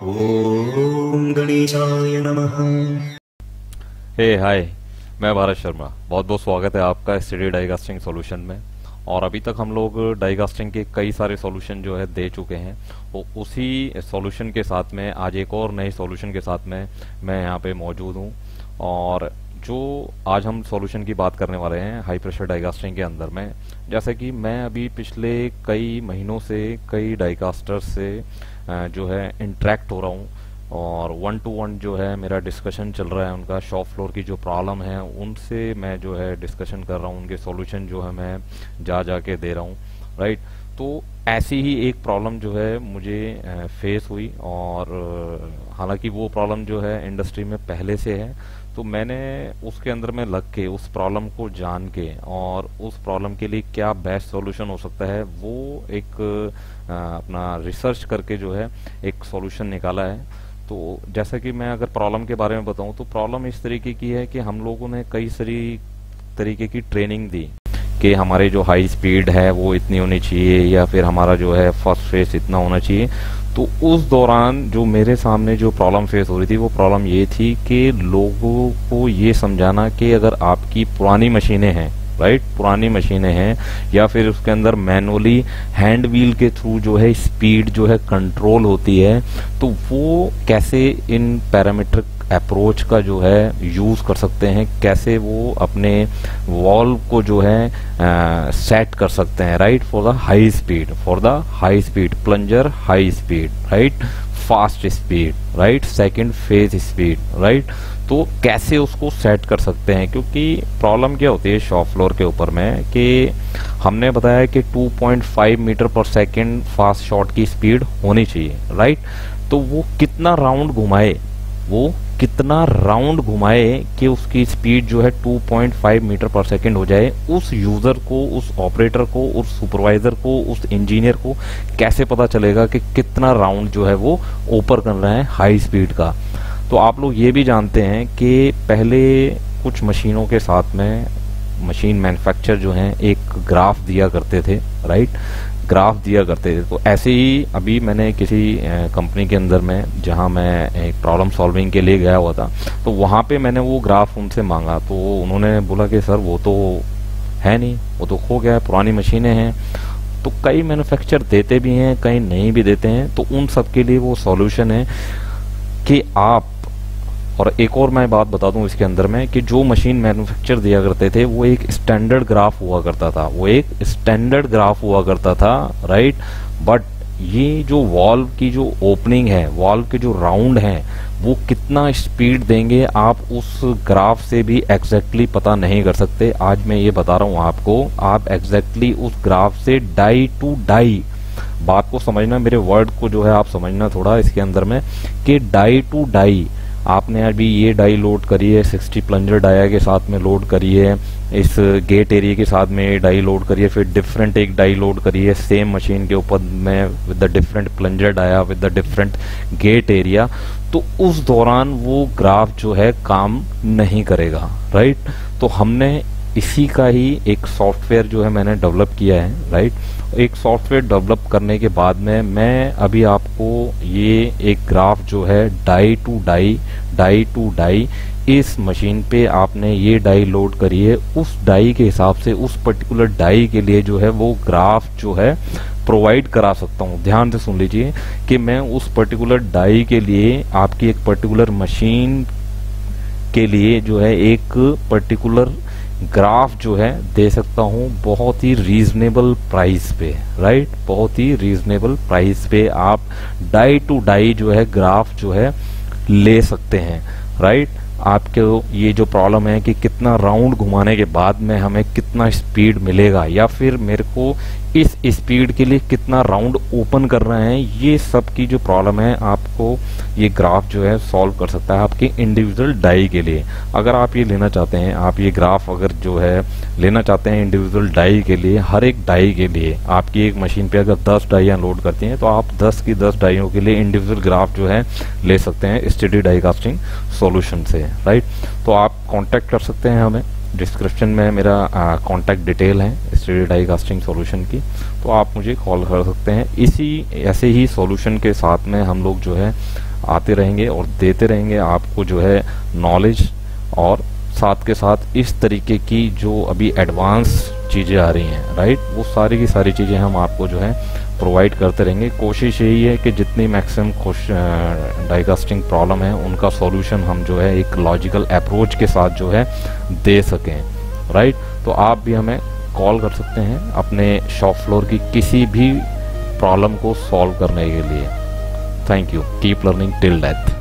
ओम गणेशाय नमः। हे हाय, मैं भारत शर्मा। बहुत बहुत स्वागत है आपका स्टडी डाइकास्टिंग सॉल्यूशन में। और अभी तक हम लोग डाइकास्टिंग के कई सारे सॉल्यूशन जो है दे चुके हैं। तो उसी सॉल्यूशन के साथ में आज एक और नए सॉल्यूशन के साथ में मैं यहाँ पे मौजूद हूँ। और जो आज हम सॉल्यूशन की बात करने वाले हैं हाई प्रेशर डाइकास्टिंग के अंदर में, जैसे कि मैं अभी पिछले कई महीनों से कई डाइकास्टर्स से जो है इंटरेक्ट हो रहा हूँ और 1 to 1 जो है मेरा डिस्कशन चल रहा है। उनका शॉप फ्लोर की जो प्रॉब्लम है उनसे मैं जो है डिस्कशन कर रहा हूँ, उनके सॉल्यूशन जो है मैं जा के दे रहा हूँ, राइट। तो ऐसी ही एक प्रॉब्लम जो है मुझे फेस हुई और हालांकि वो प्रॉब्लम जो है इंडस्ट्री में पहले से है, तो मैंने उसके अंदर में लग के उस प्रॉब्लम को जान के और उस प्रॉब्लम के लिए क्या बेस्ट सॉल्यूशन हो सकता है वो एक अपना रिसर्च करके जो है एक सॉल्यूशन निकाला है। तो जैसा कि मैं अगर प्रॉब्लम के बारे में बताऊं तो प्रॉब्लम इस तरीके की है कि हम लोगों ने कई सारी तरीके की ट्रेनिंग दी कि हमारे जो हाई स्पीड है वो इतनी होनी चाहिए या फिर हमारा जो है फर्स्ट फेस इतना होना चाहिए। तो उस दौरान जो मेरे सामने जो प्रॉब्लम फेस हो रही थी वो प्रॉब्लम ये थी कि लोगों को ये समझाना कि अगर आपकी पुरानी मशीनें हैं, राइट, पुरानी मशीनें हैं या फिर उसके अंदर मैनुअली हैंड व्हील के थ्रू जो है स्पीड जो है कंट्रोल होती है, तो वो कैसे इन पैरामीट्रिक अप्रोच का जो है यूज कर सकते हैं, कैसे वो अपने वॉल्व को जो है सेट कर सकते हैं, right, for the high speed plunger, high speed, right, fast speed, right, second phase speed, right. तो कैसे उसको सेट कर सकते हैं, क्योंकि प्रॉब्लम क्या होती है शॉप फ्लोर के ऊपर में कि हमने बताया कि 2.5 मीटर पर सेकंड फास्ट शॉट की स्पीड होनी चाहिए, राइट। तो वो कितना राउंड घुमाए कि उसकी स्पीड जो है 2.5 मीटर पर सेकंड हो जाए, उस यूजर को, उस ऑपरेटर को, उस सुपरवाइजर को, उस इंजीनियर को कैसे पता चलेगा कि कितना राउंड जो है वो ऊपर कर रहे हैं हाई स्पीड का। तो आप लोग ये भी जानते हैं कि पहले कुछ मशीनों के साथ में मशीन मैन्युफैक्चर जो हैं एक ग्राफ दिया करते थे, राइट, ग्राफ दिया करते थे। तो ऐसे ही अभी मैंने किसी कंपनी के अंदर में जहां मैं एक प्रॉब्लम सॉल्विंग के लिए गया हुआ था, तो वहां पे मैंने वो ग्राफ उनसे मांगा, तो उन्होंने बोला कि सर वो तो है नहीं, वो तो खो गया है, पुरानी मशीनें हैं। तो कई मैन्युफैक्चर देते भी हैं, कई नहीं भी देते हैं। तो उन सब के लिए वो सॉल्यूशन है कि आप, और एक और मैं बात बता दूं इसके अंदर में कि जो मशीन मैन्युफैक्चर दिया करते थे वो एक स्टैंडर्ड ग्राफ हुआ करता था, राइट। बट ये जो वॉल्व की जो ओपनिंग है, वॉल्व के जो राउंड हैं, वो कितना स्पीड देंगे आप उस ग्राफ से भी एग्जैक्टली पता नहीं कर सकते। आज मैं ये बता रहा हूं आपको, आप एग्जैक्टली उस ग्राफ से डाई टू डाई, बात को समझना, मेरे वर्ड को जो है आप समझना थोड़ा इसके अंदर में, कि डाई टू डाई आपने अभी ये डाई लोड करी है, 60 प्लंजर डाया के साथ में लोड करी है, इस गेट एरिया के साथ में डाई लोड करी है, फिर डिफरेंट एक डाई लोड करी है सेम मशीन के ऊपर में with the different plunger dia with the different gate area. तो उस दौरान वो ग्राफ जो है काम नहीं करेगा, राइट। तो हमने इसी का ही एक सॉफ्टवेयर जो है मैंने डेवलप किया है, राइट। एक सॉफ्टवेयर डेवलप करने के बाद में मैं अभी आपको ये एक ग्राफ जो है डाई टू डाई इस मशीन पे आपने ये डाई लोड करी है, उस डाई के हिसाब से उस पर्टिकुलर डाई के लिए जो है वो ग्राफ जो है प्रोवाइड करा सकता हूँ। ध्यान से सुन लीजिए कि मैं उस पर्टिकुलर डाई के लिए आपकी एक पर्टिकुलर मशीन के लिए जो है एक पर्टिकुलर ग्राफ जो है दे सकता हूँ बहुत ही रीजनेबल प्राइस पे, राइट, बहुत ही रीजनेबल प्राइस पे आप डाई टू डाई जो है ग्राफ जो है ले सकते हैं, राइट। आपके ये जो प्रॉब्लम है कि कितना राउंड घुमाने के बाद में हमें कितना स्पीड मिलेगा या फिर मेरे को इस स्पीड के लिए कितना राउंड ओपन कर रहे हैं, ये सब की जो प्रॉब्लम है आपको ये ग्राफ जो है सॉल्व कर सकता है आपके इंडिविजुअल डाई के लिए। अगर आप ये लेना चाहते हैं, आप ये ग्राफ अगर जो है लेना चाहते हैं इंडिविजुअल डाई के लिए, हर एक डाई के लिए आपकी एक मशीन पे अगर 10 डाइयाँ लोड करती हैं तो आप 10 की 10 डाइयों के लिए इंडिविजुअल ग्राफ जो है ले सकते हैं स्टडी डाई कास्टिंग सॉल्यूशन से, राइट। तो आप कांटेक्ट कर सकते हैं हमें, डिस्क्रिप्शन में मेरा कांटेक्ट डिटेल है स्टडी डाई कास्टिंग सॉल्यूशन की, तो आप मुझे कॉल कर सकते हैं। इसी ऐसे ही सॉल्यूशन के साथ में हम लोग जो है आते रहेंगे और देते रहेंगे आपको जो है नॉलेज, और साथ के साथ इस तरीके की जो अभी एडवांस चीज़ें आ रही हैं, राइट, वो सारी की सारी चीज़ें हम आपको जो है प्रोवाइड करते रहेंगे। कोशिश यही है कि जितनी मैक्सिमम डाइकास्टिंग प्रॉब्लम है उनका सॉल्यूशन हम जो है एक लॉजिकल अप्रोच के साथ जो है दे सकें, राइट। तो आप भी हमें कॉल कर सकते हैं अपने शॉप फ्लोर की किसी भी प्रॉब्लम को सॉल्व करने के लिए। Thank you, keep learning till death.